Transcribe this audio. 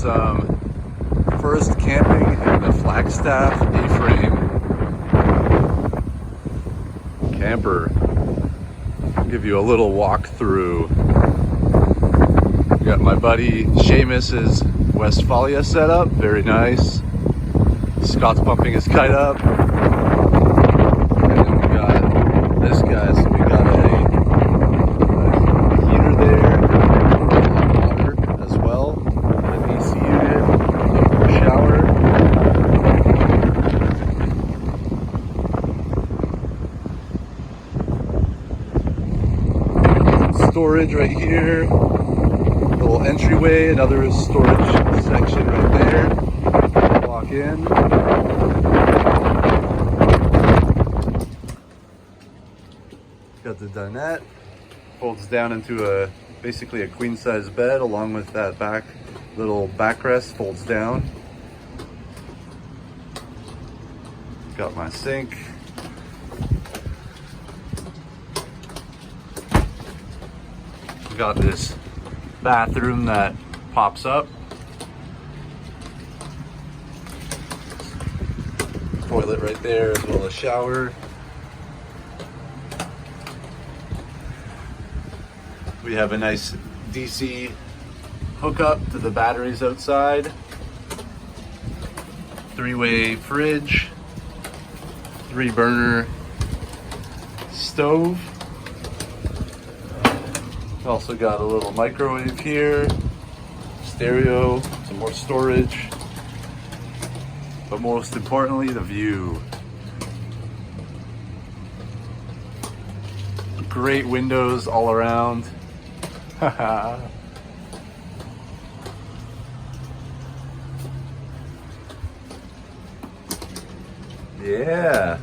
some first camping in the Flagstaff A-frame camper. I'll give you a little walk through. Got my buddy Seamus's Westphalia set up, very nice. Scott's pumping his kite up. And then we got this guy, so we got a heater there, hot water as well, an AC unit, a shower. Storage right here, little entryway, another storage section right there. Walk in. Got the dinette, folds down into basically a queen size bed, along with that back little backrest folds down. Got my sink. Got this bathroom that pops up. Toilet right there, as well as shower. We have a nice DC hookup to the batteries outside. 3-way fridge. 3-burner stove. Also got a little microwave here. Stereo, some more storage. But most importantly, the view. Great windows all around. Yeah.